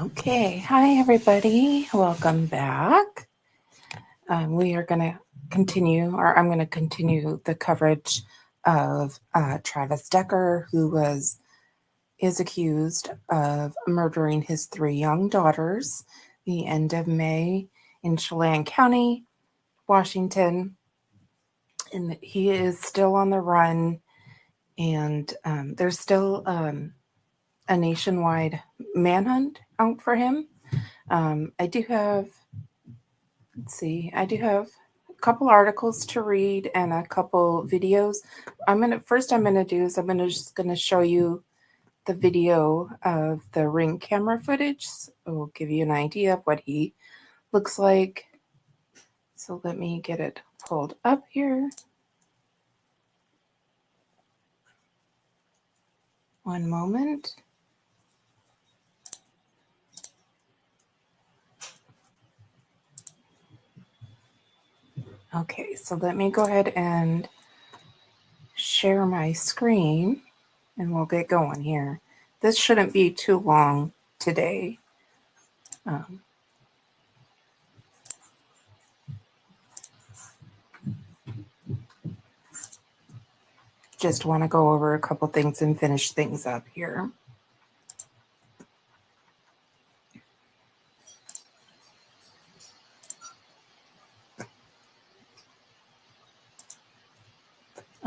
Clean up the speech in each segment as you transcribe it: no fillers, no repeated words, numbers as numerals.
Okay, hi everybody. Welcome back. We are going to continue, or I'm going to continue the coverage of Travis Decker, who is accused of murdering his 3 young daughters the end of May in Chelan County, Washington. And he is still on the run, and there's still a nationwide manhunt out for him. I do have a couple articles to read and a couple videos. I'm just gonna show you the video of the Ring camera footage. So it will give you an idea of what he looks like. So let me get it pulled up here. One moment. Okay, so let me go ahead and share my screen and we'll get going here. This shouldn't be too long today. Just want to go over a couple things and finish things up here.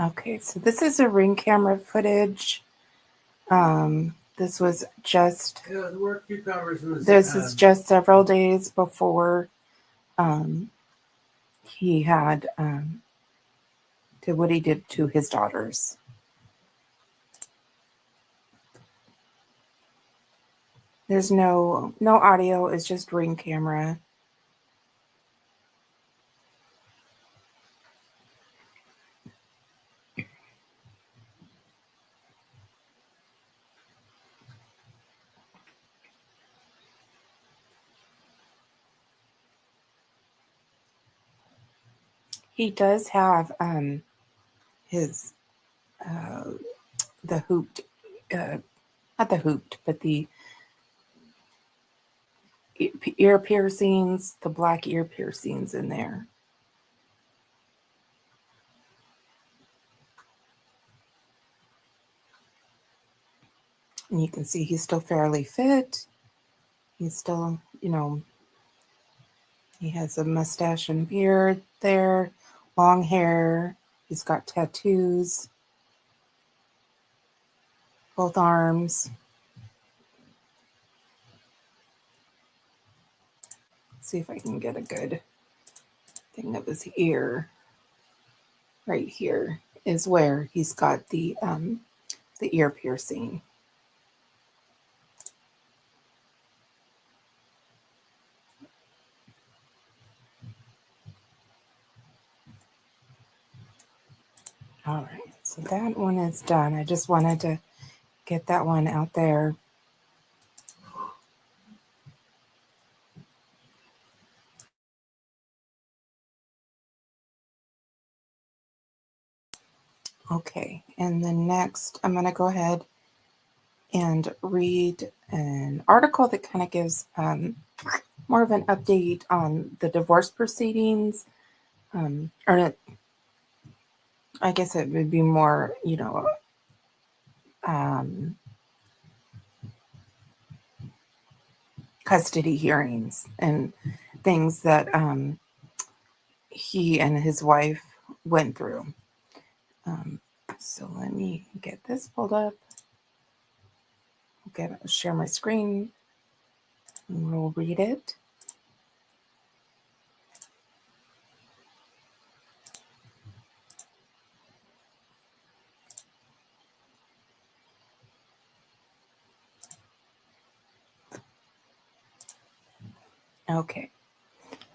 Okay, so this is a Ring camera footage. This was just several days before he had did what he did to his daughters. There's no audio, it's just Ring camera. He does have his the hooped not the hooped, but the ear piercings, the black ear piercings in there. And you can see he's still fairly fit. He's still, he has a mustache and beard there, long hair. He's got tattoos, both arms. Let's see if I can get a good thing of his ear. Right here is where he's got the ear piercing. All right, so that one is done. I just wanted to get that one out there. Okay, and then next I'm going to go ahead and read an article that kind of gives more of an update on the divorce proceedings. Or I guess it would be more, custody hearings and things that he and his wife went through. So let me get this pulled up. Share my screen and we'll read it. Okay,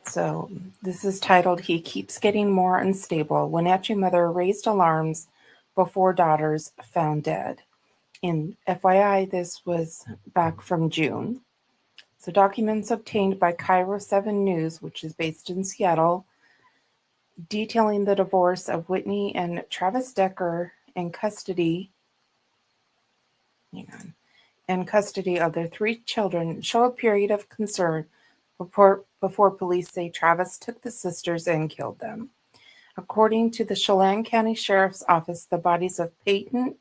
so this is titled, "He Keeps Getting More Unstable. Wenatchee Mother Raised Alarms Before Daughters Found Dead." And FYI, this was back from June. So documents obtained by Cairo 7 News, which is based in Seattle, detailing the divorce of Whitney and Travis Decker in custody. Hang on. and custody of their 3 children show a period of concern before police say Travis took the sisters and killed them. According to the Chelan County Sheriff's Office, the bodies of Peyton,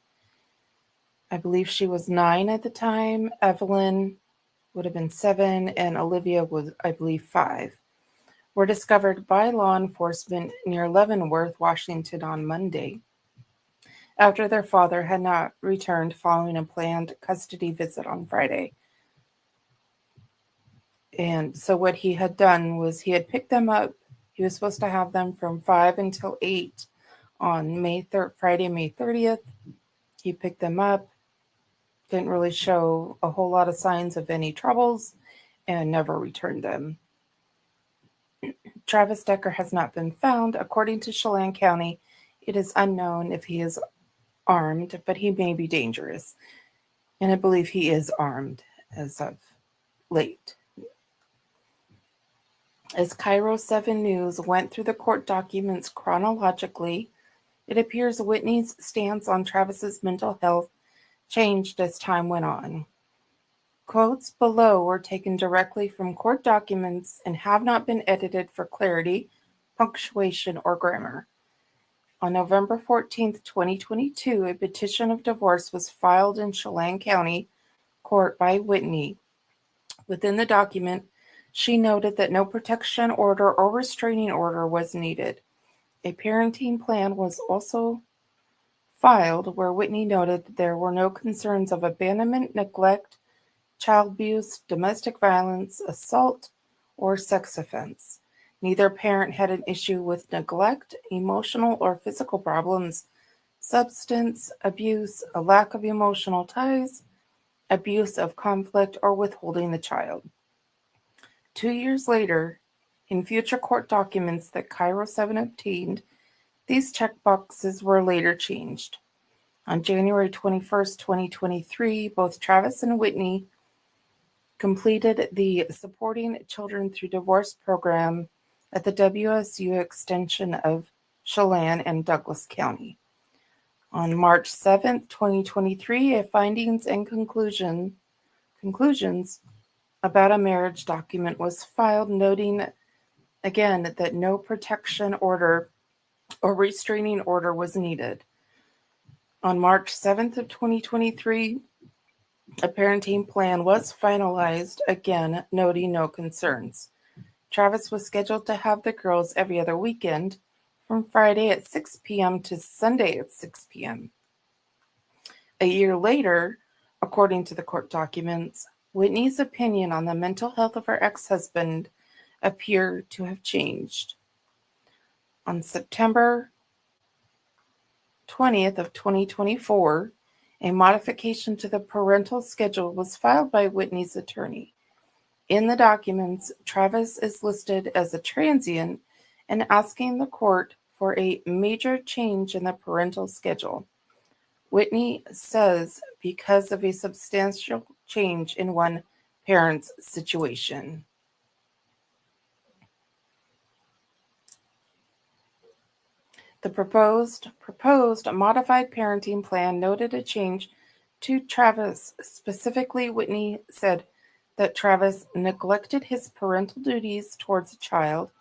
I believe she was 9 at the time, Evelyn would have been 7, and Olivia was, I believe, 5, were discovered by law enforcement near Leavenworth, Washington on Monday, after their father had not returned following a planned custody visit on Friday. And so what he had done was he had picked them up. He was supposed to have them from 5 until 8 on Friday, May 30th. He picked them up, didn't really show a whole lot of signs of any troubles, and never returned them. Travis Decker has not been found. According to Chelan County, it is unknown if he is armed, but he may be dangerous. And I believe he is armed as of late. As Cairo 7 News went through the court documents chronologically, it appears Whitney's stance on Travis's mental health changed as time went on. Quotes below were taken directly from court documents and have not been edited for clarity, punctuation, or grammar. On November 14, 2022, a petition of divorce was filed in Chelan County Court by Whitney. Within the document, she noted that no protection order or restraining order was needed. A parenting plan was also filed where Whitney noted that there were no concerns of abandonment, neglect, child abuse, domestic violence, assault, or sex offense. Neither parent had an issue with neglect, emotional or physical problems, substance abuse, a lack of emotional ties, abuse of conflict, or withholding the child. 2 years later, in future court documents that Cairo 7 obtained, these checkboxes were later changed. On January 21, 2023, both Travis and Whitney completed the Supporting Children Through Divorce program at the WSU extension of Chelan and Douglas County. On March 7, 2023, a findings and conclusions about a marriage document was filed, noting again that no protection order or restraining order was needed. On March 7th of 2023, a parenting plan was finalized, again noting no concerns. Travis was scheduled to have the girls every other weekend from Friday at 6 p.m. to Sunday at 6 p.m. A year later, according to the court documents, Whitney's opinion on the mental health of her ex-husband appeared to have changed. On September 20th of 2024, a modification to the parental schedule was filed by Whitney's attorney. In the documents, Travis is listed as a transient and asking the court for a major change in the parental schedule. Whitney says because of a substantial change in one parent's situation. The proposed modified parenting plan noted a change to Travis. Specifically, Whitney said that Travis neglected his parental duties towards a child,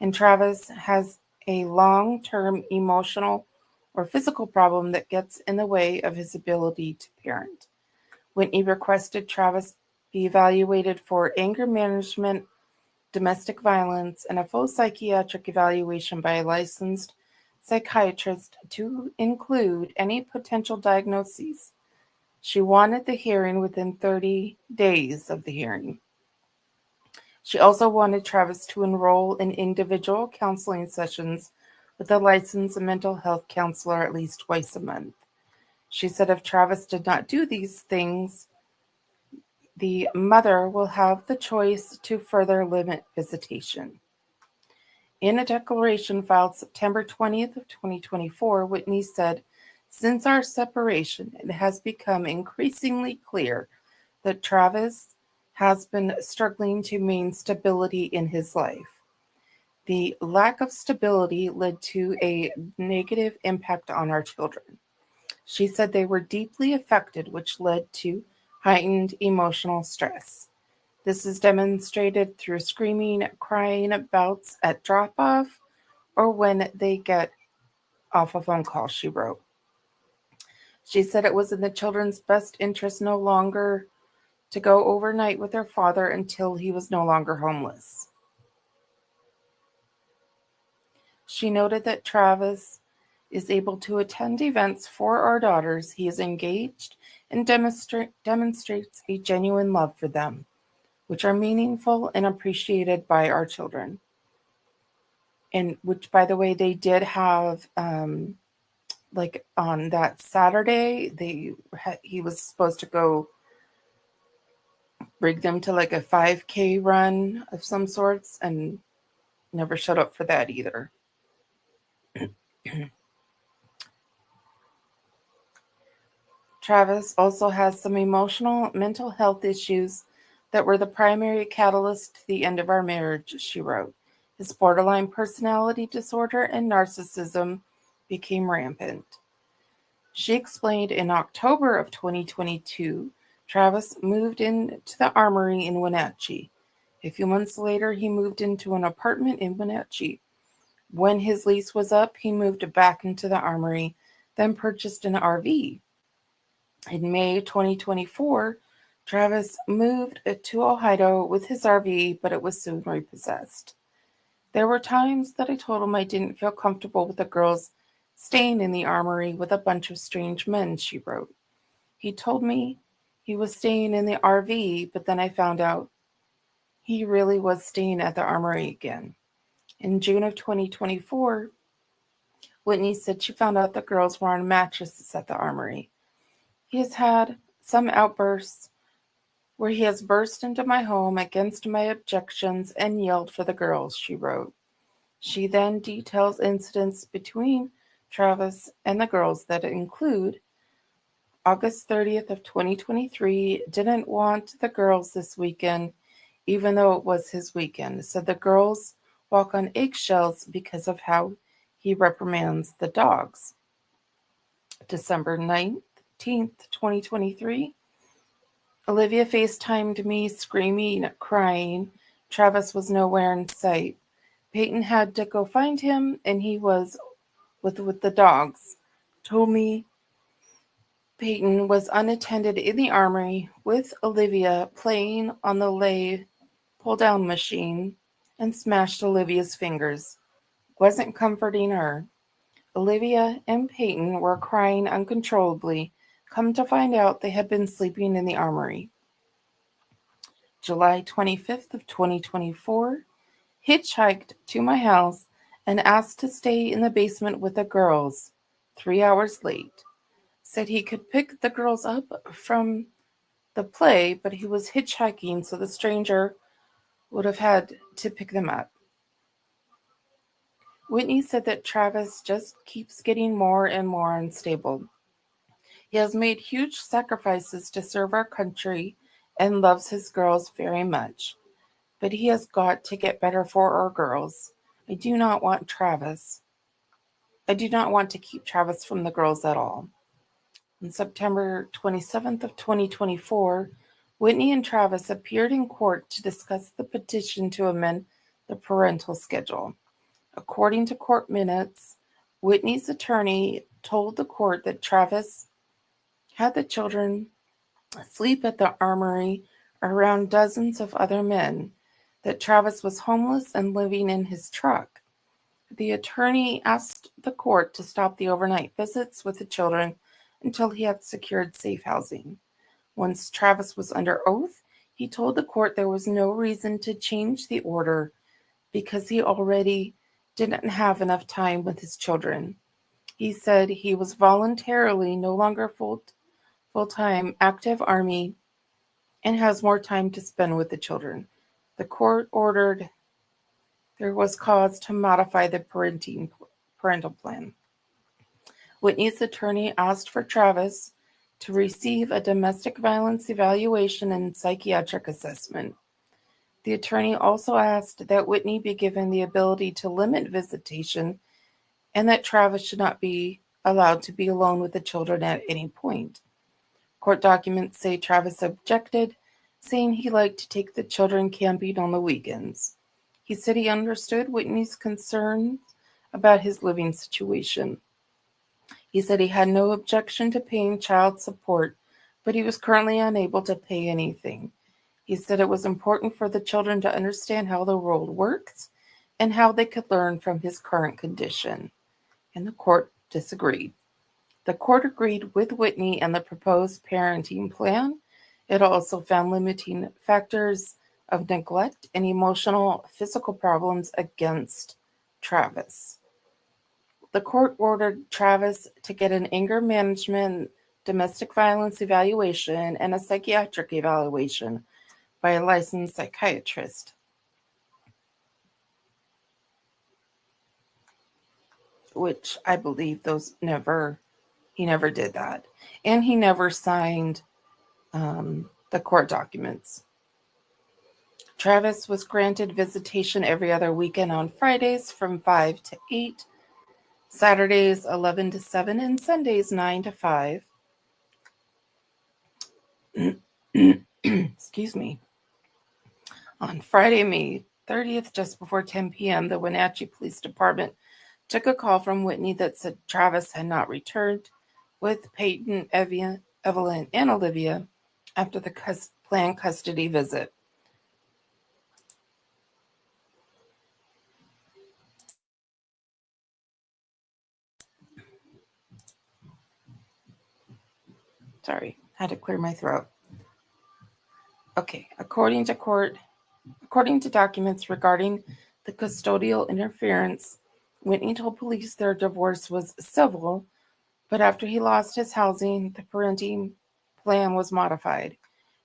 and Travis has a long-term emotional or physical problem that gets in the way of his ability to parent. Whitney requested Travis be evaluated for anger management, domestic violence, and a full psychiatric evaluation by a licensed psychiatrist to include any potential diagnoses. She wanted the hearing within 30 days of the hearing. She also wanted Travis to enroll in individual counseling sessions with a licensed mental health counselor at least twice a month. She said if Travis did not do these things, the mother will have the choice to further limit visitation. In a declaration filed September 20th of 2024, Whitney said, "Since our separation, it has become increasingly clear that Travis has been struggling to maintain stability in his life. The lack of stability led to a negative impact on our children." She said they were deeply affected, which led to heightened emotional stress. This is demonstrated through screaming, crying bouts at drop off, or when they get off a phone call, she wrote. She said it was in the children's best interest no longer to go overnight with their father until he was no longer homeless. She noted that Travis is able to attend events for our daughters. He is engaged and demonstrates a genuine love for them, which are meaningful and appreciated by our children. And which, by the way, they did have, like on that Saturday, he was supposed to go bring them to like a 5K run of some sorts, and never showed up for that either. Travis also has some emotional mental health issues that were the primary catalyst to the end of our marriage, she wrote. His borderline personality disorder and narcissism became rampant. She explained in October of 2022, Travis moved into the Armory in Wenatchee. A few months later, he moved into an apartment in Wenatchee. When his lease was up, he moved back into the Armory, then purchased an RV. In May 2024, Travis moved to Ohio with his RV, but it was soon repossessed. There were times that I told him I didn't feel comfortable with the girls staying in the Armory with a bunch of strange men, she wrote. He told me he was staying in the RV, but then I found out he really was staying at the Armory again. In June of 2024, Whitney said she found out the girls were on mattresses at the Armory. He has had some outbursts where he has burst into my home against my objections and yelled for the girls, she wrote. She then details incidents between Travis and the girls that include August 30th of 2023, didn't want the girls this weekend, even though it was his weekend. Said the girls walk on eggshells because of how he reprimands the dogs. December 19th, 2023, Olivia FaceTimed me screaming, crying. Travis was nowhere in sight. Peyton had to go find him, and he was with the dogs. Told me Peyton was unattended in the Armory with Olivia playing on the lay pull-down machine and smashed Olivia's fingers. Wasn't comforting her. Olivia and Peyton were crying uncontrollably. Come to find out, they had been sleeping in the Armory. July 25th of 2024, hitchhiked to my house and asked to stay in the basement with the girls. 3 hours late. Said he could pick the girls up from the play, but he was hitchhiking, so the stranger would have had to pick them up. Whitney said that Travis just keeps getting more and more unstable. He has made huge sacrifices to serve our country and loves his girls very much. But he has got to get better for our girls. I do not want to keep Travis from the girls at all. On September 27th of 2024, Whitney and Travis appeared in court to discuss the petition to amend the parental schedule. According to court minutes, Whitney's attorney told the court that Travis had the children sleep at the Armory around dozens of other men, that Travis was homeless and living in his truck. The attorney asked the court to stop the overnight visits with the children until he had secured safe housing. Once Travis was under oath, he told the court there was no reason to change the order because he already didn't have enough time with his children. He said he was voluntarily no longer full-time active Army and has more time to spend with the children. The court ordered there was cause to modify the parental plan. Whitney's attorney asked for Travis to receive a domestic violence evaluation and psychiatric assessment. The attorney also asked that Whitney be given the ability to limit visitation and that Travis should not be allowed to be alone with the children at any point. Court documents say Travis objected, saying he liked to take the children camping on the weekends. He said he understood Whitney's concerns about his living situation. He said he had no objection to paying child support, but he was currently unable to pay anything. He said it was important for the children to understand how the world works and how they could learn from his current condition. And the court disagreed. The court agreed with Whitney and the proposed parenting plan. It also found limiting factors of neglect and emotional, physical problems against Travis. The court ordered Travis to get an anger management, domestic violence evaluation, and a psychiatric evaluation by a licensed psychiatrist, which I believe he never did that. And he never signed the court documents. Travis was granted visitation every other weekend on Fridays from 5 to 8, Saturdays 11 to 7, and Sundays 9 to 5. Excuse me. On Friday, May 30th, just before 10 p.m., the Wenatchee Police Department took a call from Whitney that said Travis had not returned with Peyton, Evelyn, and Olivia after the planned custody visit. Sorry, had to clear my throat. Okay, according to documents regarding the custodial interference, Whitney told police their divorce was civil, but after he lost his housing, the parenting plan was modified.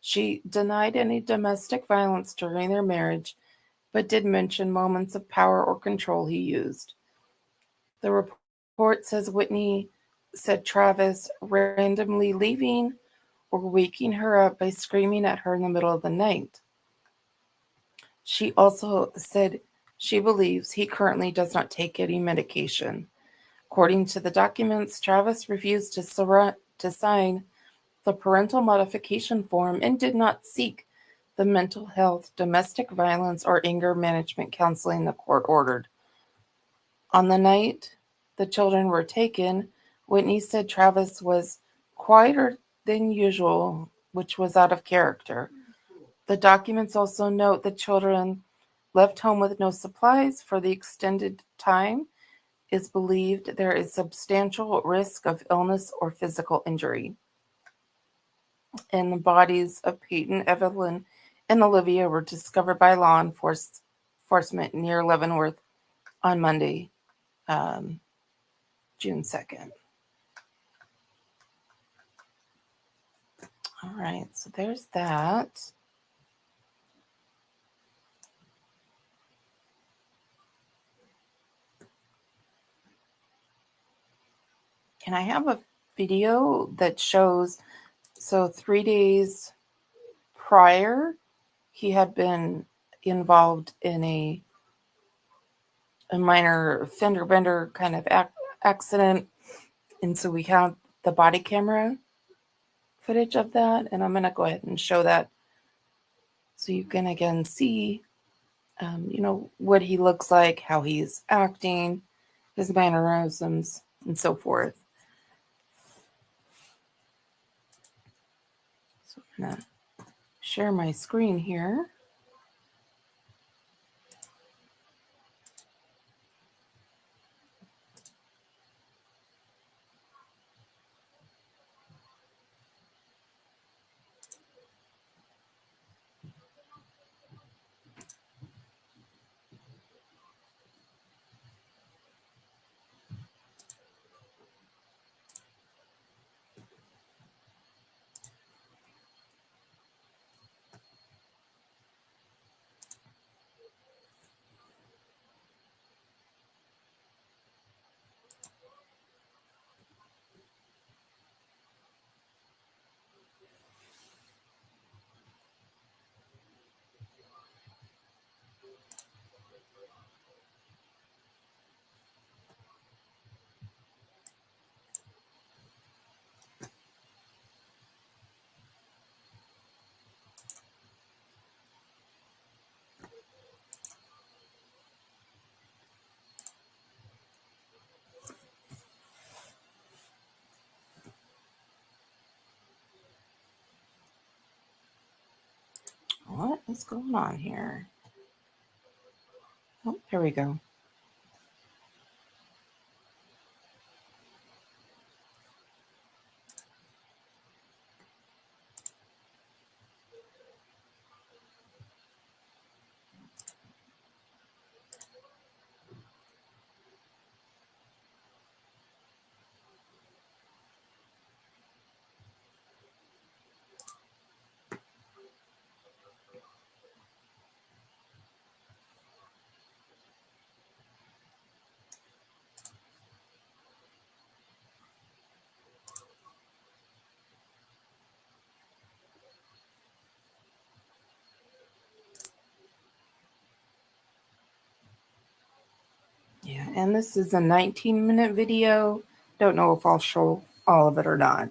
She denied any domestic violence during their marriage, but did mention moments of power or control he used. The report says Whitney said Travis randomly leaving or waking her up by screaming at her in the middle of the night. She also said she believes he currently does not take any medication. According to the documents, Travis refused to sign the parental modification form and did not seek the mental health, domestic violence, or anger management counseling the court ordered. On the night the children were taken, Whitney said Travis was quieter than usual, which was out of character. The documents also note the children left home with no supplies for the extended time. Is believed there is substantial risk of illness or physical injury. And the bodies of Peyton, Evelyn, and Olivia were discovered by law enforcement near Leavenworth on Monday, June 2nd. All right, so there's that. And I have a video that shows, so 3 days prior, he had been involved in a minor fender bender kind of accident. And so we have the body camera footage of that. And I'm going to go ahead and show that so you can again see, what he looks like, how he's acting, his mannerisms, and so forth. So I'm going to share my screen here. What's going on here? Oh, here we go. Yeah, and this is a 19-minute video. Don't know if I'll show all of it or not.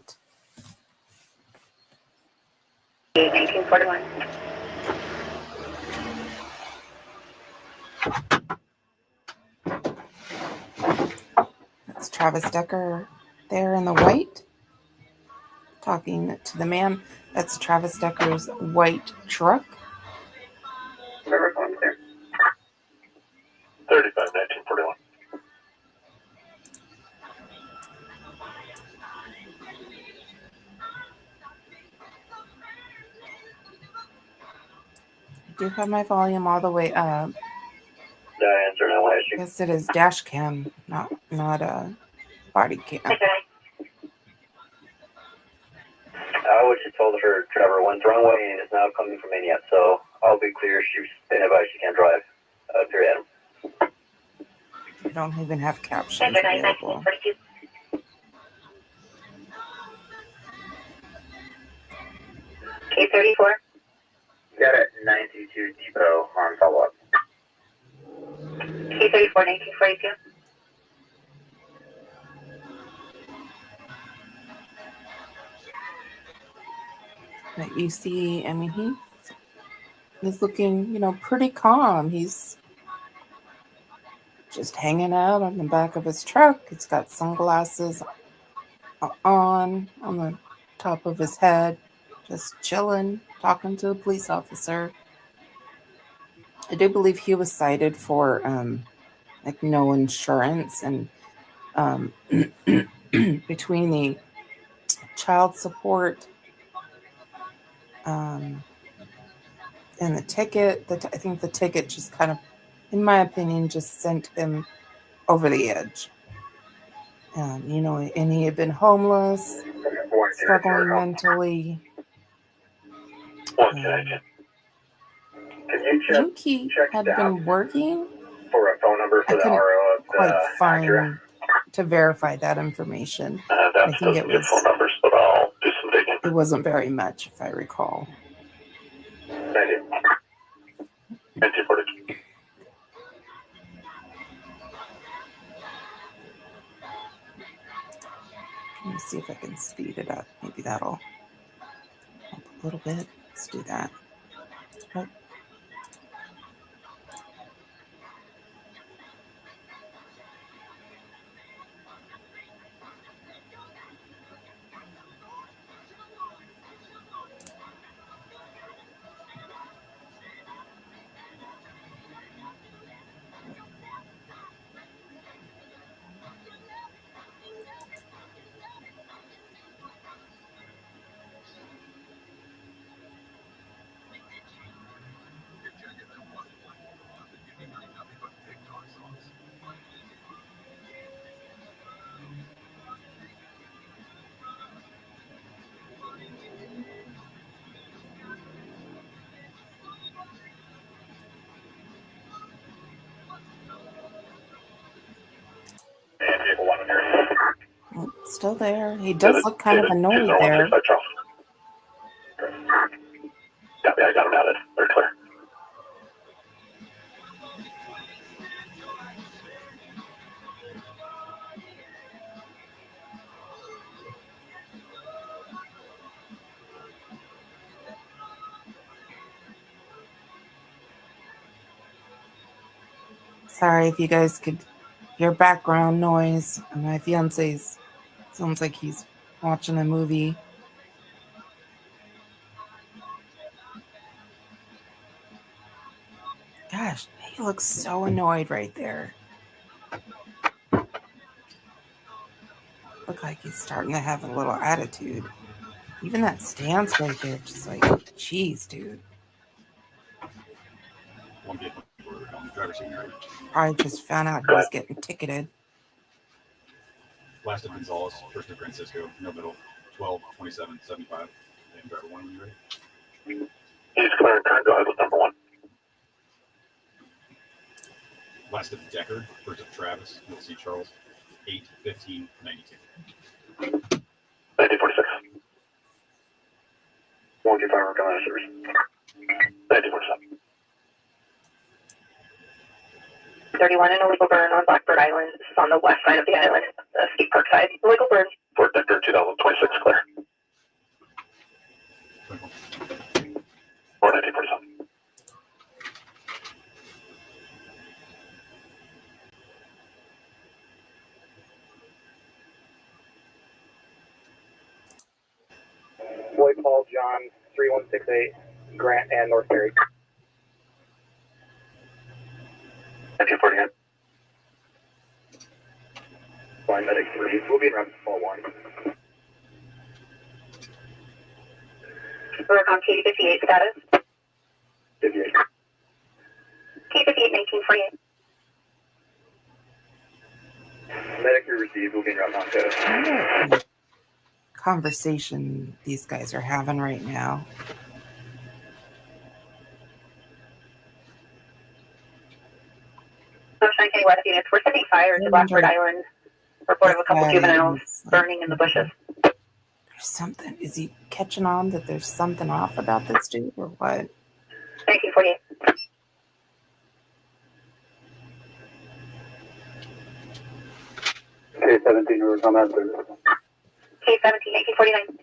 1941. That's Travis Decker there in the white, talking to the man. That's Travis Decker's white truck. River going clear. 35, 1941. I do have my volume all the way up. Answer no I guess it is dash cam, not a body cam. I just told her Trevor went the wrong way and is now coming from Maniac, so I'll be clear. She's been advised she can't drive. Period. I don't even have captions available. K34. Got it. 922 Depot on follow up. K34, 1942. But you see, I mean, he's looking, pretty calm. He's just hanging out on the back of his truck. He's got sunglasses on the top of his head, just chilling, talking to a police officer. I do believe he was cited for no insurance, and between the child support and the ticket, I think the ticket just kind of, in my opinion, just sent him over the edge. And he had been homeless, struggling mentally. Can you I think he had been working. for a phone number for I the couldn't RO of quite the find Acura? to verify that information. That I think it was. phone numbers, but I'll do some digging. It wasn't very much, if I recall. 1942. Let me see if I can speed it up. Maybe that'll help a little bit. Let's do that. Oh. Still there. He does look kind of annoyed there. Copy, I got him added. They're clear. Sorry if you guys could hear background noise. My fiance's sounds like he's watching a movie. Gosh, he looks so annoyed right there. Look like he's starting to have a little attitude. Even that stance right there, just like, geez, dude. Probably just found out he was getting ticketed. Last of Gonzalez, first of Francisco, no middle, 12-27-75. And driver 1 when you're ready. He's clear and current. Go ahead with number 1. Last of Decker, first of Travis, middle C Charles, 8-15-92. 1946. 125 coming out of service. 1947. 31 and illegal burn on Blackbird Island. This is on the west side of the island, the Skate Park side. Illegal burn. Fort Decker 2026 clear. 1947. Lloyd Paul John 3168 Grant and North Perry. 1949. Flying medic 3. We'll be around fall 1. Recon K58 status. 58. K58 1948. Medic 3 received. We'll be around Montana. Conversation these guys are having right now. Sunshine County West units. We're setting fire to Blackbird Island. Report of a couple juveniles burning in the bushes. There's something. Is he catching on that there's something off about this dude or what? 1948. K17, we're coming out of service. K17 1949.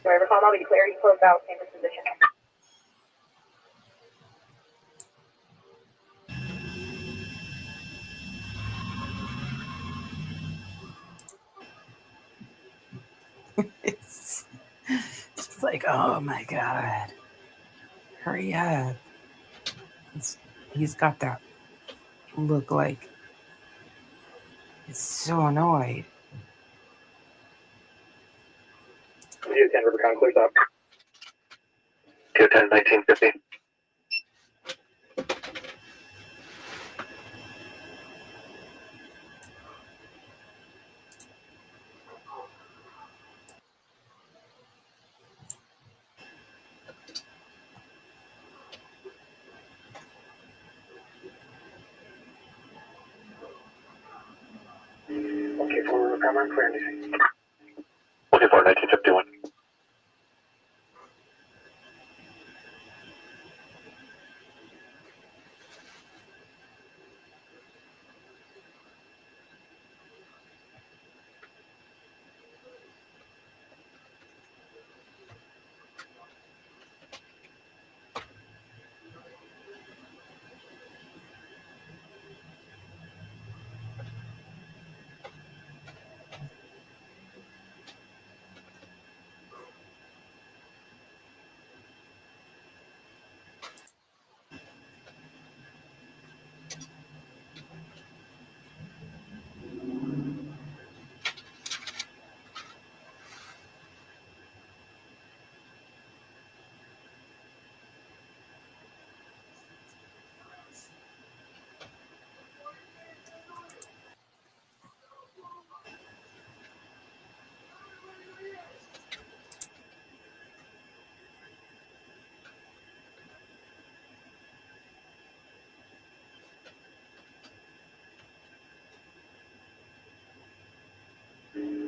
Driver call, I'll be clear. You closed out in this position. It's just like, oh my God. Hurry up. He's got that look like he's so annoyed. Geo 10 Rubicon clears up. Geo 10 1950. Okay, for Rubicon, clear anything. Looking for 1951.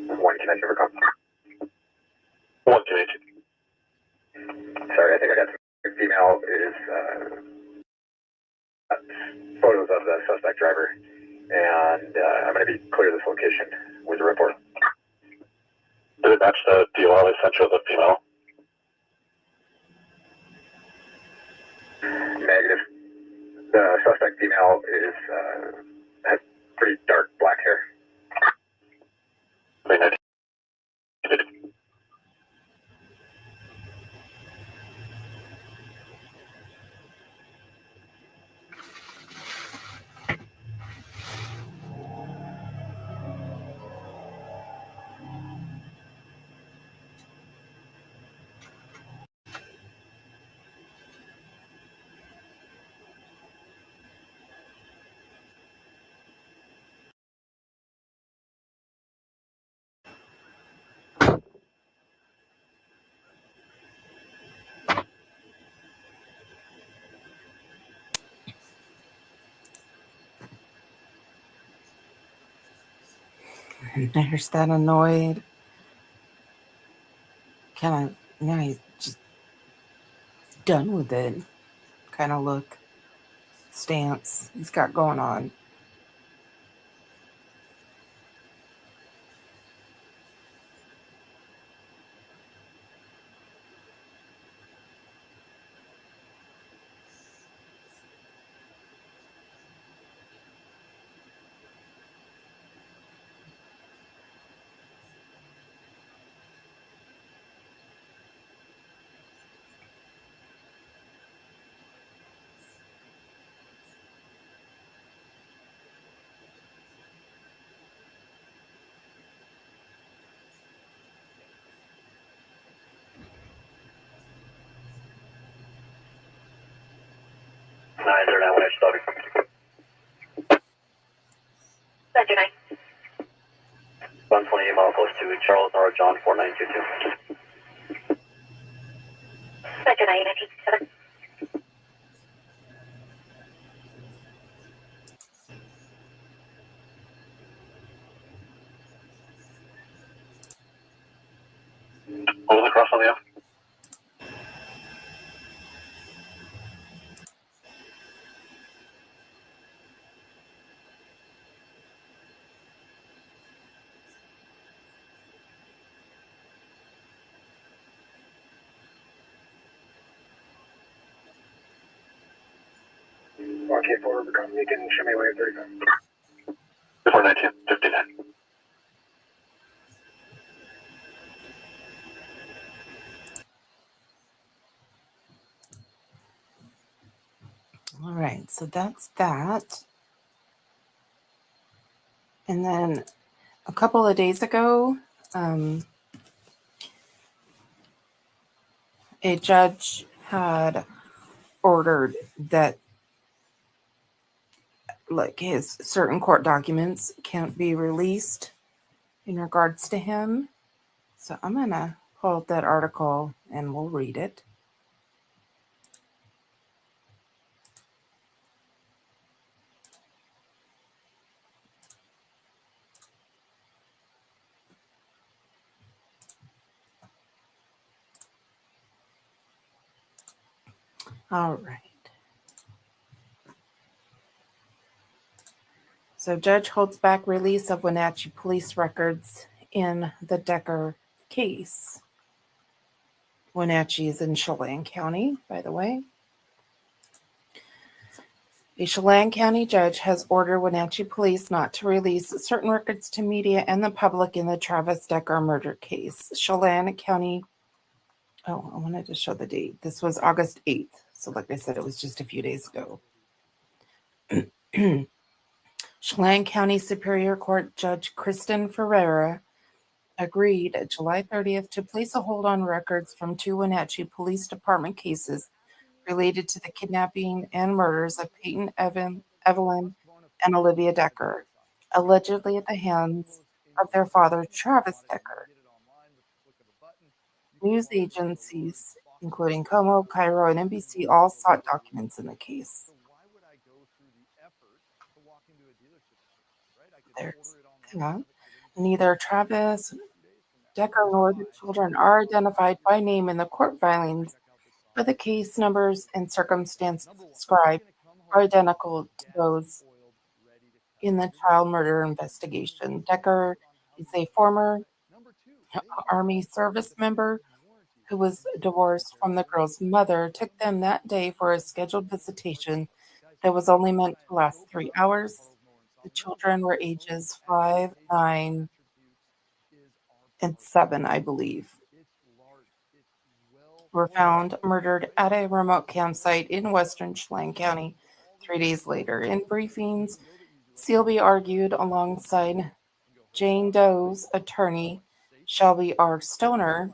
One connection Rubicon. 1 Sorry, I think I got some female is photos of the suspect driver, and I'm going to be clear this location with a report. Did it match the DOR I sent you of the female? Negative. has pretty dark black hair. May 19. And there's that annoyed kind of, now he's just done with it kind of look, stance he's got going on. They're now when I started. 929. 120 mile close to Charles Nora John 4922. 929, 19. What was the cross on the F? Okay, forward, you can show me wave 35. 419, 59. All right, so that's that. And then a couple of days ago, a judge had ordered that like his certain court documents can't be released in regards to him. So I'm going to pull up that article and we'll read it. All right. So judge holds back release of Wenatchee police records in the Decker case. Wenatchee is in Chelan County, by the way. A Chelan County judge has ordered Wenatchee police not to release certain records to media and the public in the Travis Decker murder case. Chelan County, I wanted to show the date. This was August 8th. So like I said, it was just a few days ago. Chelan County Superior Court Judge Kristen Ferreira agreed July 30th to place a hold on records from 2 Wenatchee Police Department cases related to the kidnapping and murders of Peyton Evelyn and Olivia Decker, allegedly at the hands of their father, Travis Decker. News agencies, including Como, Cairo, and NBC, all sought documents in the case. There's that. Neither Travis Decker nor the children are identified by name in the court filings, but the case numbers and circumstances described are identical to those in the child murder investigation. Decker is a former Army service member who was divorced from the girl's mother, took them that day for a scheduled visitation It was only meant to last 3 hours. The children were ages 5, 9, and 7, I believe, were found murdered at a remote campsite in western Chelan County 3 days later. In briefings, Sealby argued alongside Jane Doe's attorney, Shelby R. Stoner,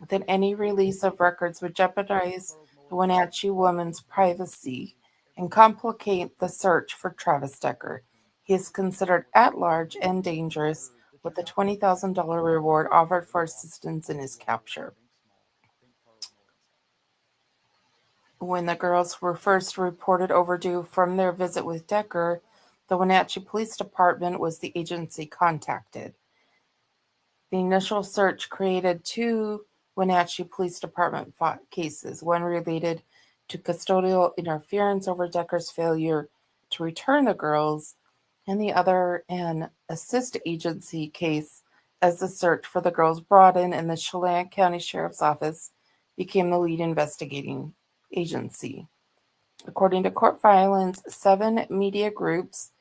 that any release of records would jeopardize the Wenatchee woman's privacy and complicate the search for Travis Decker. He is considered at large and dangerous, with a $20,000 reward offered for assistance in his capture. When the girls were first reported overdue from their visit with Decker, the Wenatchee Police Department was the agency contacted. The initial search created 2 Wenatchee Police Department cases, one related to custodial interference over Decker's failure to return the girls, and the other an assist agency case, as the search for the girls broadened and the Chelan County Sheriff's Office became the lead investigating agency. According to court filings, 7 media groups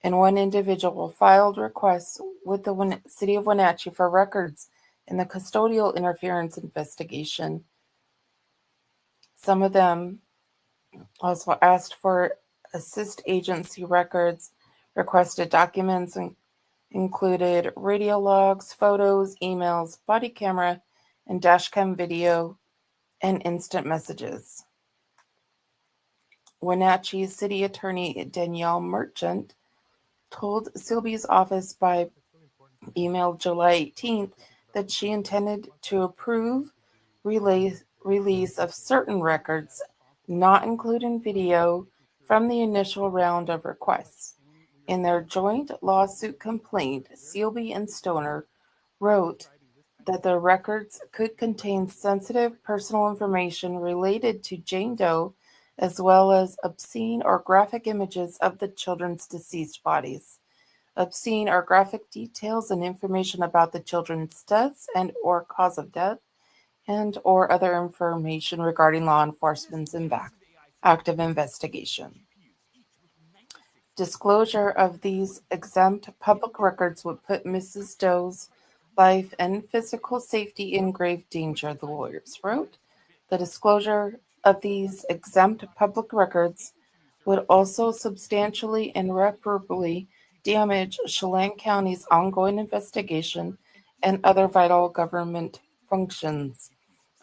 and 1 individual filed requests with the City of Wenatchee for records in the custodial interference investigation. Some of them also asked for assist agency records. Requested documents included radio logs, photos, emails, body camera, and dashcam video, and instant messages. Wenatchee City Attorney Danielle Merchant told Sealby's office by email July 18th that she intended to approve release of certain records, not including video, from the initial round of requests. In their joint lawsuit complaint, Sealby and Stoner wrote that the records could contain sensitive personal information related to Jane Doe, as well as obscene or graphic images of the children's deceased bodies, obscene or graphic details and information about the children's deaths and or cause of death, and or other information regarding law enforcement's active investigation. Disclosure of these exempt public records would put Mrs. Doe's life and physical safety in grave danger, the lawyers wrote. The disclosure of these exempt public records would also substantially and irreparably damage Chelan County's ongoing investigation and other vital government functions,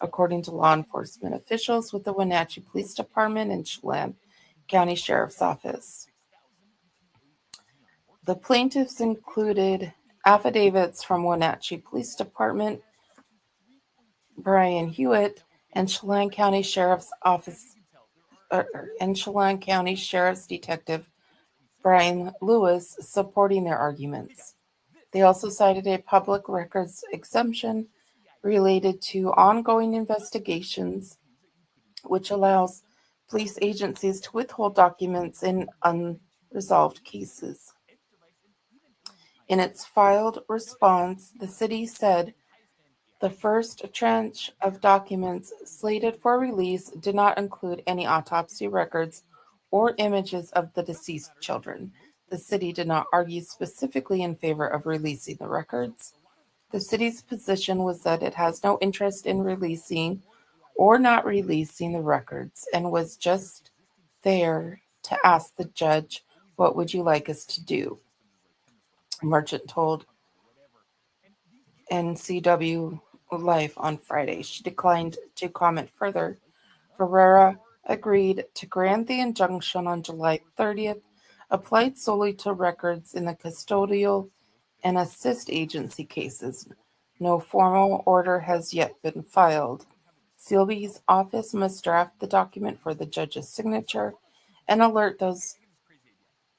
according to law enforcement officials with the Wenatchee Police Department and Chelan County Sheriff's Office. The plaintiffs included affidavits from Wenatchee Police Department Brian Hewitt and Chelan County Sheriff's Office and Chelan County Sheriff's Detective Brian Lewis supporting their arguments. They also cited a public records exemption related to ongoing investigations, which allows police agencies to withhold documents in unresolved cases. In its filed response, the city said the first tranche of documents slated for release did not include any autopsy records or images of the deceased children. The city did not argue specifically in favor of releasing the records. The city's position was that it has no interest in releasing or not releasing the records and was just there to ask the judge, "What would you like us to do?" Merchant told NCW Life on Friday. She declined to comment further. Ferreira agreed to grant the injunction on July 30th, applied solely to records in the custodial and assist agency cases. No formal order has yet been filed. Sealby's office must draft the document for the judge's signature and alert those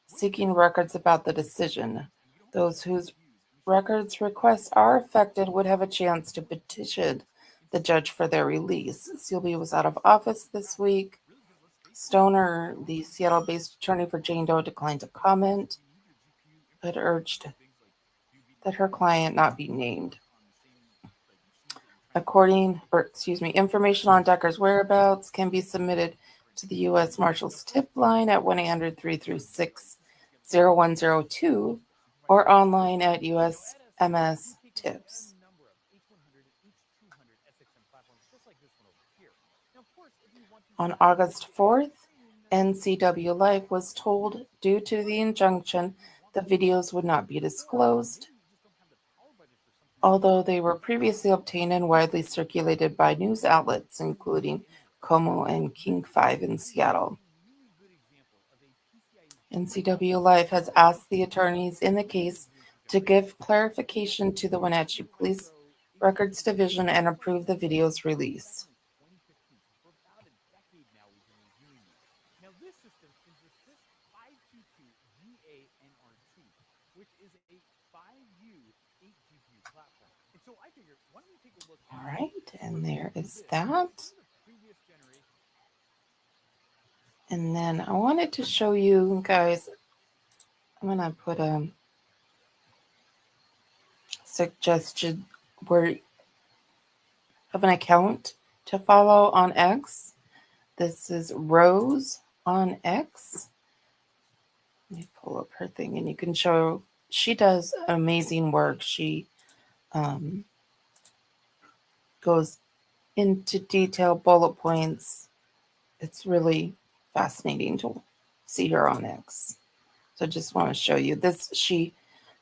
seeking records about the decision. Those whose records requests are affected would have a chance to petition the judge for their release. Sealby was out of office this week. Stoner, the Seattle-based attorney for Jane Doe, declined to comment, but urged that her client not be named. Information on Decker's whereabouts can be submitted to the U.S. Marshals tip line at 1-800-336-0102 or online at USMS Tips. On August 4th, NCW Life was told, due to the injunction, the videos would not be disclosed, although they were previously obtained and widely circulated by news outlets, including Como and King 5 in Seattle. NCW Life has asked the attorneys in the case to give clarification to the Wenatchee Police Records Division and approve the video's release. Now, this system is the SIS 522 GANRT, which is a 5U 8 GPU platform. And so I figured, why don't we take a look? All right, and there is that. And then I wanted to show you guys, I'm going to put a suggestion where of an account to follow on X. This is Rose on X. Let me pull up her thing and you can show, she does amazing work. She goes into detail, bullet points. It's really fascinating to see her on X. So I just want to show you this. She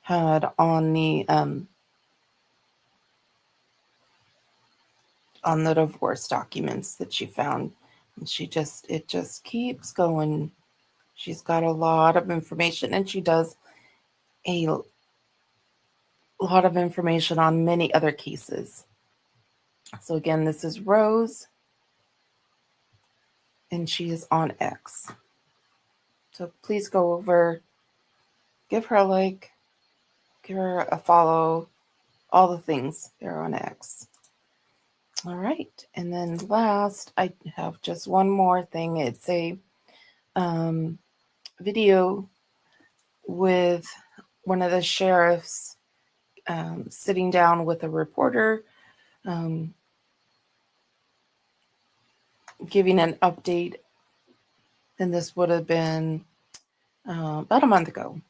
had on the divorce documents that she found. And it just keeps going. She's got a lot of information, and she does a lot of information on many other cases. So again, this is Rose, and she is on X. So please go over, give her a like, give her a follow, all the things there on X. All right, and then last, I have just one more thing. It's a video with one of the sheriffs sitting down with a reporter, giving an update. And this would have been about a month ago.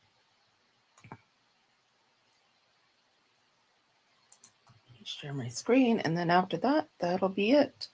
Share my screen, and then after that, that'll be it.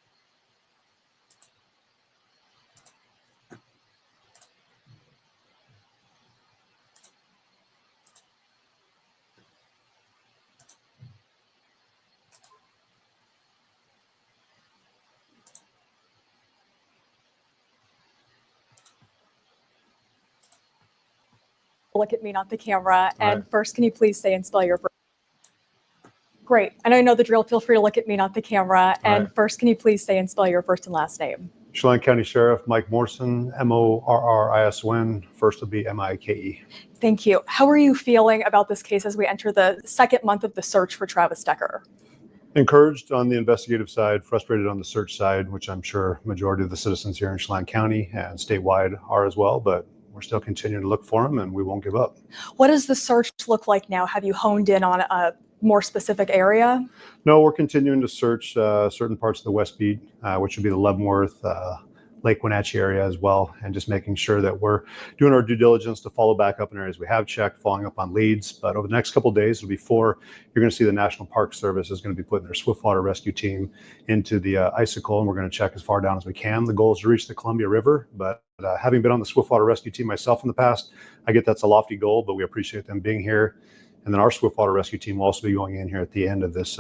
Look at me, not the camera. And right. first, can you please say and spell your first? Great. I know you know the drill. Feel free to look at me, not the camera. And right. first, can you please say and spell your first and last name? Chelan County Sheriff Mike Morrison, Morrison, first will be Mike. Thank you. How are you feeling about this case as we enter the second month of the search for Travis Decker? Encouraged on the investigative side, frustrated on the search side, which I'm sure majority of the citizens here in Chelan County and statewide are as well, but we're still continuing to look for him and we won't give up. What does the search look like now? Have you honed in on a more specific area? No, we're continuing to search certain parts of the West Beat, which would be the Leavenworth, Lake Wenatchee area as well, and just making sure that we're doing our due diligence to follow back up in areas we have checked, following up on leads. But over the next couple of days, it'll be you're going to see the National Park Service is going to be putting their swiftwater rescue team into the Icicle, and we're going to check as far down as we can. The goal is to reach the Columbia River, but having been on the swiftwater rescue team myself in the past, I get that's a lofty goal, but we appreciate them being here. And then our swiftwater rescue team will also be going in here at the end of this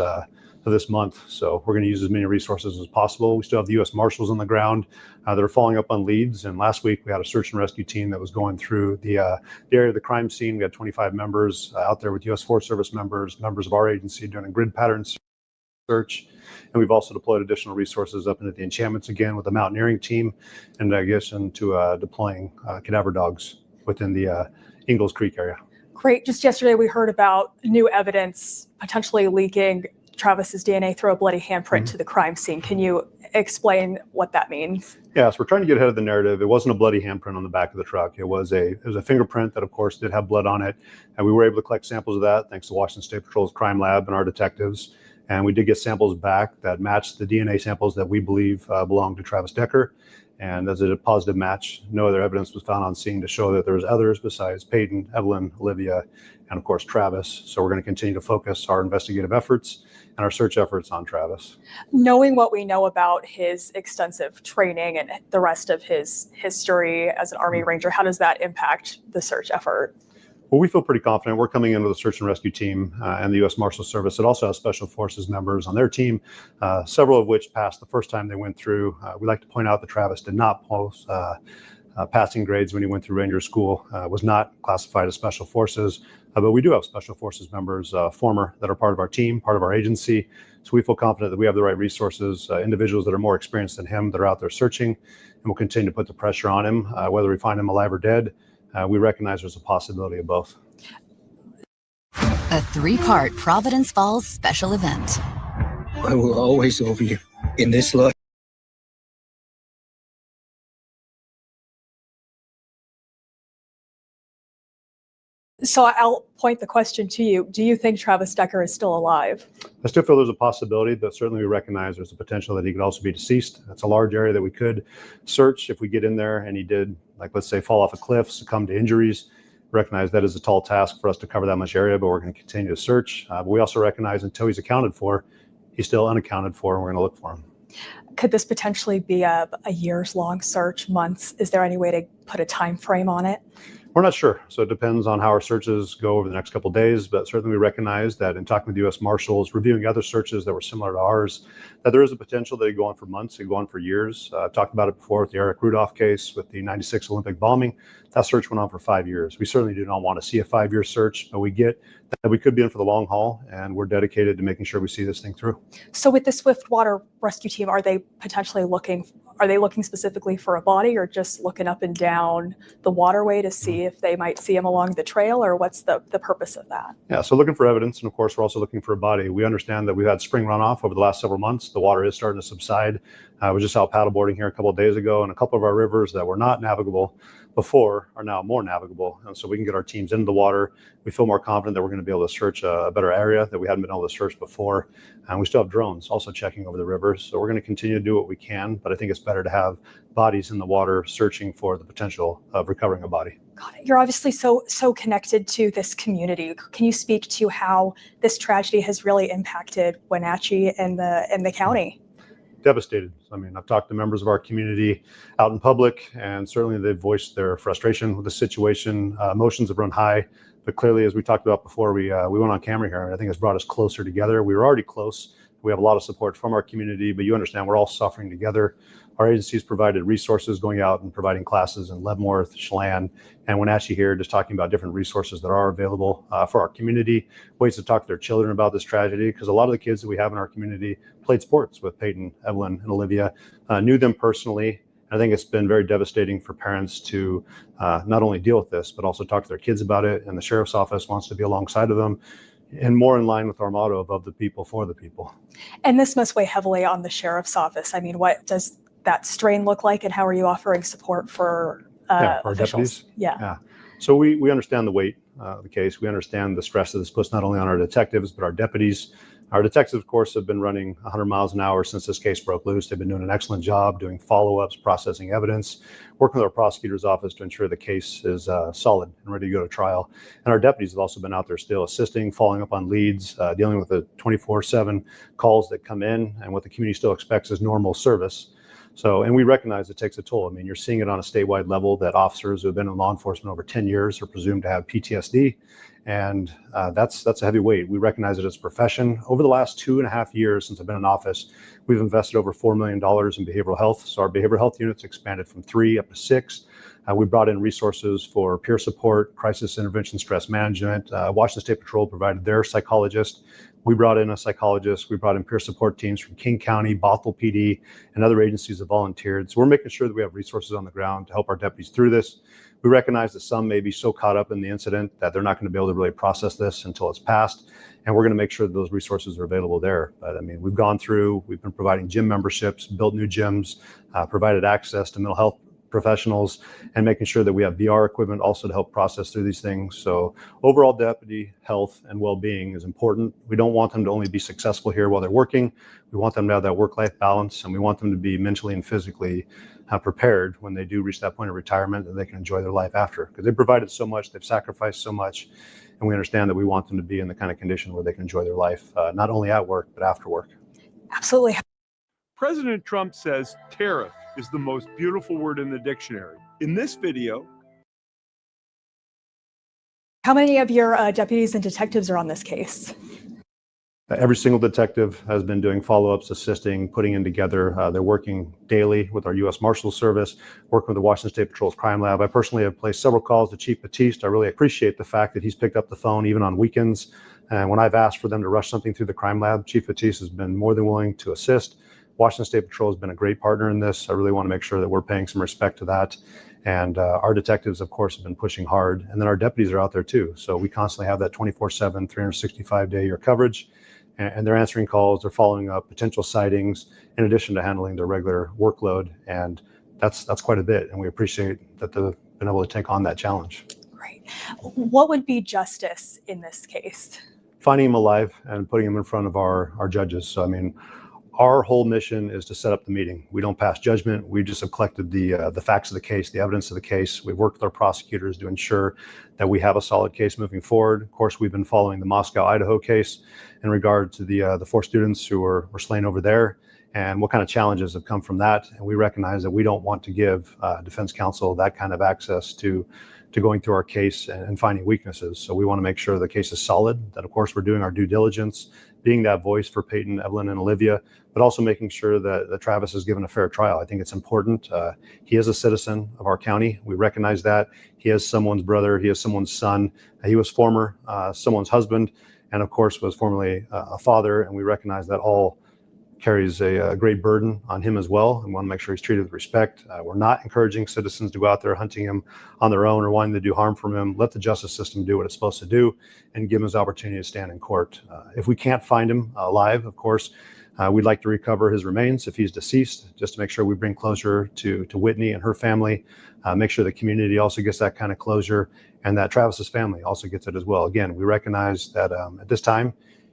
month. So we're going to use as many resources as possible. We still have the U.S. Marshals on the ground that are following up on leads. And last week we had a search and rescue team that was going through the area of the crime scene. We had 25 members out there with U.S. Forest Service members of our agency doing a grid pattern search. And we've also deployed additional resources up into the enchantments again with the mountaineering team, and I guess into deploying cadaver dogs within the Ingalls Creek area. Great. Just yesterday, we heard about new evidence potentially leaking Travis's DNA through a bloody handprint to the crime scene. Can you explain what that means? Yes, we're trying to get ahead of the narrative. It wasn't a bloody handprint on the back of the truck. It was a fingerprint that, of course, did have blood on it, and we were able to collect samples of that thanks to Washington State Patrol's crime lab and our detectives. And we did get samples back that matched the DNA samples that we believe belonged to Travis Decker. And as a positive match, no other evidence was found on scene to show that there was others besides Peyton, Evelyn, Olivia, and of course, Travis. So we're going to continue to focus our investigative efforts and our search efforts on Travis. Knowing what we know about his extensive training and the rest of his history as an Army Ranger, how does that impact the search effort? Well, we feel pretty confident. We're coming in with a search and rescue team and the U.S. Marshal Service. It also has Special Forces members on their team, several of which passed the first time they went through. We like to point out that Travis did not post passing grades when he went through Ranger School, was not classified as Special Forces. But we do have Special Forces members, former, that are part of our team, part of our agency. So we feel confident that we have the right resources, individuals that are more experienced than him that are out there searching, and we'll continue to put the pressure on him, whether we find him alive or dead. We recognize there's a possibility of both. A 3-part Providence Falls special event. I will always love you in this life. So I'll point the question to you. Do you think Travis Decker is still alive? I still feel there's a possibility, but certainly we recognize there's a potential that he could also be deceased. That's a large area that we could search if we get in there and he did, like, let's say, fall off a cliff, succumb to injuries. Recognize that is a tall task for us to cover that much area, but we're going to continue to search. But we also recognize until he's accounted for, he's still unaccounted for, and we're going to look for him. Could this potentially be a years-long search, months? Is there any way to put a time frame on it? We're not sure. So it depends on how our searches go over the next couple of days, but certainly we recognize that in talking with the U.S. Marshals, reviewing other searches that were similar to ours, that there is a potential that it go on for months, it go on for years. I've talked about it before with the Eric Rudolph case with the 96 Olympic bombing. That search went on for 5 years. We certainly do not want to see a 5-year search, but we get that we could be in for the long haul, and we're dedicated to making sure we see this thing through. So with the Swiftwater Rescue Team, are they potentially looking specifically for a body, or just looking up and down the waterway to see if they might see him along the trail, or what's the purpose of that? Yeah, so looking for evidence, and of course, we're also looking for a body. We understand that we've had spring runoff over the last several months. The water is starting to subside. I was just out paddleboarding here a couple of days ago, and a couple of our rivers that were not navigable before are now more navigable. And so we can get our teams into the water. We feel more confident that we're going to be able to search a better area that we hadn't been able to search before. And we still have drones also checking over the rivers. So we're going to continue to do what we can, but I think it's better to have bodies in the water searching for the potential of recovering a body. God, you're obviously so connected to this community. Can you speak to how this tragedy has really impacted Wenatchee and the county? Devastated. I mean, I've talked to members of our community out in public, and certainly they've voiced their frustration with the situation. Emotions have run high, but clearly, as we talked about before, we went on camera here, and I think it's brought us closer together. We were already close. We have a lot of support from our community, but you understand we're all suffering together. Our agencies provided resources going out and providing classes in Leavenworth, Chelan, and Wenatchee here, just talking about different resources that are available for our community, ways to talk to their children about this tragedy, because a lot of the kids that we have in our community played sports with Peyton, Evelyn, and Olivia, knew them personally. I think it's been very devastating for parents to not only deal with this, but also talk to their kids about it. And the sheriff's office wants to be alongside of them, and more in line with our motto of the people for the people. And this must weigh heavily on the sheriff's office. I mean, what does that strain look like, and how are you offering support for our officials? deputies? Yeah. So we understand the weight of the case. We understand the stress that this puts not only on our detectives, but our deputies. Our detectives, of course, have been running 100 miles an hour since this case broke loose. They've been doing an excellent job doing follow-ups, processing evidence, working with our prosecutor's office to ensure the case is solid and ready to go to trial. And our deputies have also been out there still assisting, following up on leads, dealing with the 24/7 calls that come in, and what the community still expects is normal service. So, and we recognize it takes a toll. I mean, you're seeing it on a statewide level that officers who have been in law enforcement over 10 years are presumed to have PTSD. And that's a heavy weight. We recognize it as a profession. Over the last 2.5 years since I've been in office, we've invested over $4 million in behavioral health. So our behavioral health units expanded from 3 up to 6. We brought in resources for peer support, crisis intervention, stress management. Washington State Patrol provided their psychologist. We brought in a psychologist. We brought in peer support teams from King County, Bothell PD, and other agencies that volunteered. So we're making sure that we have resources on the ground to help our deputies through this. We recognize that some may be so caught up in the incident that they're not going to be able to really process this until it's passed. And we're going to make sure that those resources are available there. But I mean, we've been providing gym memberships, built new gyms, provided access to mental health professionals, and making sure that we have VR equipment also to help process through these things. So overall deputy health and well-being is important. We don't want them to only be successful here while they're working. We want them to have that work-life balance, and we want them to be mentally and physically prepared when they do reach that point of retirement, that they can enjoy their life after, because they've provided so much, they've sacrificed so much, and we understand that we want them to be in the kind of condition where they can enjoy their life, not only at work, but after work. Absolutely. President Trump says tariff is the most beautiful word in the dictionary. In this video, How many of your deputies and detectives are on this case? Every single detective has been doing follow-ups, assisting, putting in together. They're working daily with our U.S. Marshals Service, working with the Washington State Patrol's Crime Lab. I personally have placed several calls to Chief Batiste. I really appreciate the fact that he's picked up the phone even on weekends. And when I've asked for them to rush something through the Crime Lab, Chief Batiste has been more than willing to assist. Washington State Patrol has been a great partner in this. I really want to make sure that we're paying some respect to that. And our detectives, of course, have been pushing hard. And then our deputies are out there too. So we constantly have that 24/7, 365-day-a-year coverage. And they're answering calls, they're following up potential sightings, in addition to handling their regular workload. And that's quite a bit. And we appreciate that they've been able to take on that challenge. Great. What would be justice in this case? Finding him alive and putting him in front of our judges. So, I mean, our whole mission is to set up the meeting. We don't pass judgment. We just have collected the facts of the case, the evidence of the case. We've worked with our prosecutors to ensure that we have a solid case moving forward. Of course, we've been following the Moscow, Idaho case in regard to the 4 students who were slain over there, and what kind of challenges have come from that. And we recognize that we don't want to give defense counsel that kind of access to going through our case and finding weaknesses. So we want to make sure the case is solid, that of course we're doing our due diligence, being that voice for Peyton, Evelyn, and Olivia, but also making sure that Travis is given a fair trial. I think it's important. He is a citizen of our county. We recognize that. He is someone's brother. He is someone's son. He was former someone's husband, and of course was formerly a father, and we recognize that all carries a great burden on him as well, and want to make sure he's treated with respect. We're not encouraging citizens to go out there hunting him on their own or wanting to do harm from him. Let the justice system do what it's supposed to do and give him his opportunity to stand in court. If we can't find him alive, of course, we'd like to recover his remains if he's deceased, just to make sure we bring closure to Whitney and her family, make sure the community also gets that kind of closure, and that Travis's family also gets it as well. Again, we recognize that at this time,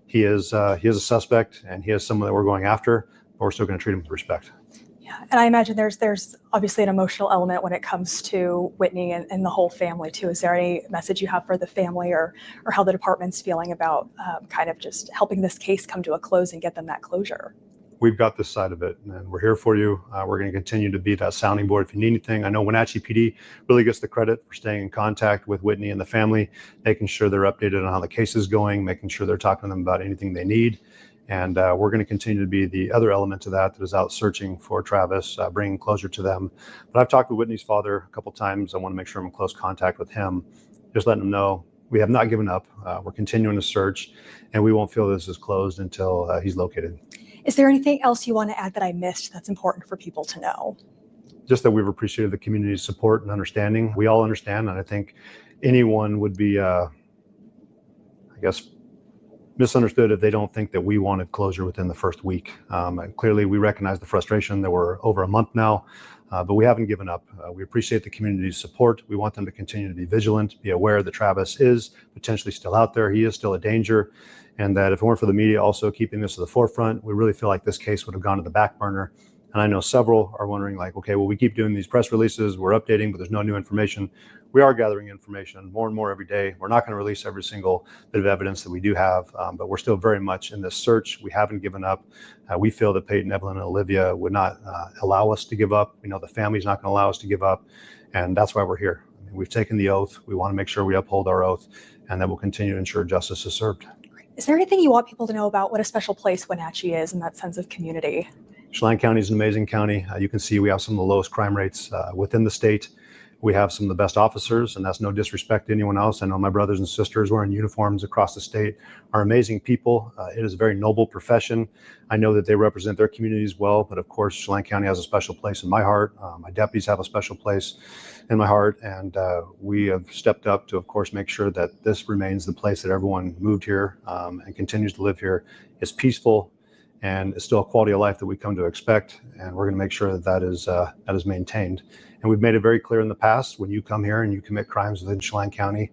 he is a suspect, and he is someone that we're going after, but we're still going to treat him with respect. Yeah, and I imagine there's obviously an emotional element when it comes to Whitney and the whole family too. Is there any message you have for the family or how the department's feeling about kind of just helping this case come to a close and get them that closure? We've got this side of it, and we're here for you. We're going to continue to be that sounding board if you need anything. I know Wenatchee PD really gets the credit for staying in contact with Whitney and the family, making sure they're updated on how the case is going, making sure they're talking to them about anything they need. And we're going to continue to be the other element to that is out searching for Travis, bringing closure to them. But I've talked with Whitney's father a couple times. I want to make sure I'm in close contact with him, just letting him know we have not given up. We're continuing to search, and we won't feel this is closed until he's located. Is there anything else you want to add that I missed that's important for people to know? Just that we've appreciated the community's support and understanding. We all understand, and I think anyone would be, misunderstood if they don't think that we wanted closure within the first week. And clearly, we recognize the frustration that we're over a month now, but we haven't given up. We appreciate the community's support. We want them to continue to be vigilant, be aware that Travis is potentially still out there. He is still a danger. And that if it weren't for the media also keeping this to the forefront, we really feel like this case would have gone to the back burner. And I know several are wondering like, okay, well, we keep doing these press releases, we're updating, but there's no new information. We are gathering information more and more every day. We're not going to release every single bit of evidence that we do have, but we're still very much in this search. We haven't given up. We feel that Peyton, Evelyn, and Olivia would not allow us to give up. We know the family's not going to allow us to give up. And that's why we're here. I mean, we've taken the oath. We want to make sure we uphold our oath, and that we'll continue to ensure justice is served. Is there anything you want people to know about what a special place Wenatchee is and that sense of community? Chelan County is an amazing county. You can see we have some of the lowest crime rates within the state. We have some of the best officers, and that's no disrespect to anyone else. I know my brothers and sisters wearing uniforms across the state are amazing people. It is a very noble profession. I know that they represent their communities well, but of course, Chelan County has a special place in my heart. My deputies have a special place in my heart, and we have stepped up to, of course, make sure that this remains the place that everyone moved here and continues to live here is peaceful and it's still a quality of life that we come to expect. And we're going to make sure that that is maintained. And we've made it very clear in the past, when you come here and you commit crimes within Chelan County,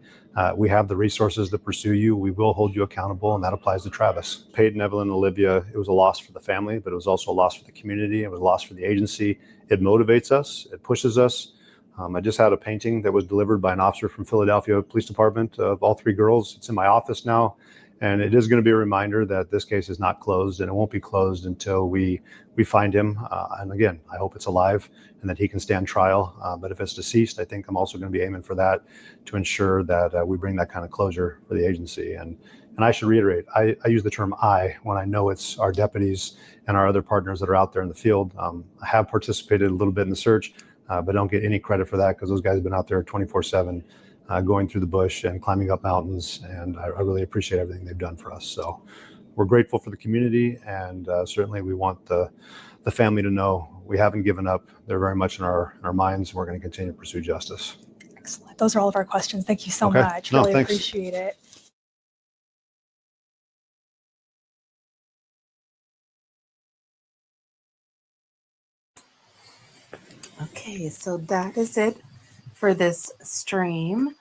we have the resources to pursue you. We will hold you accountable, and that applies to Travis. Peyton, Evelyn, and Olivia, it was a loss for the family, but it was also a loss for the community. It was a loss for the agency. It motivates us. It pushes us. I just had a painting that was delivered by an officer from Philadelphia Police Department of all three girls. It's in my office now. And it is going to be a reminder that this case is not closed, and it won't be closed until we find him. And again, I hope it's alive and that he can stand trial. But if it's deceased, I think I'm also going to be aiming for that to ensure that we bring that kind of closure for the agency. And I should reiterate, I use the term I when I know it's our deputies and our other partners that are out there in the field. I have participated a little bit in the search, but don't get any credit for that because those guys have been out there 24/7. Going through the bush and climbing up mountains, and I really appreciate everything they've done for us. So we're grateful for the community, and certainly we want the family to know we haven't given up. They're very much in our minds, and we're going to continue to pursue justice. Excellent. Those are all of our questions. Thank you so Okay. much. No, Really thanks. appreciate it. Okay, so that is it for this stream.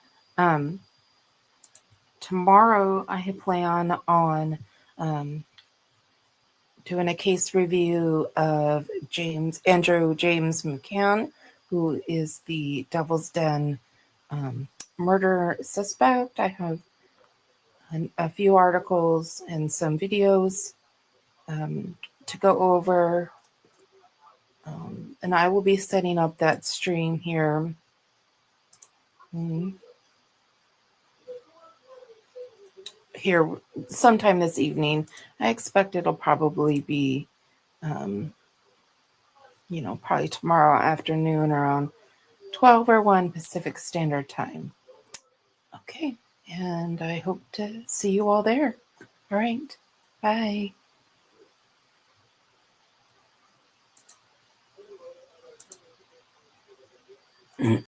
Tomorrow I plan on doing a case review of Andrew James McCann, who is the Devil's Den murder suspect. I have a few articles and some videos to go over. And I will be setting up that stream here. Here sometime this evening. I expect it'll probably be, probably tomorrow afternoon around 12 or 1 Pacific Standard Time. Okay, and I hope to see you all there. All right, bye.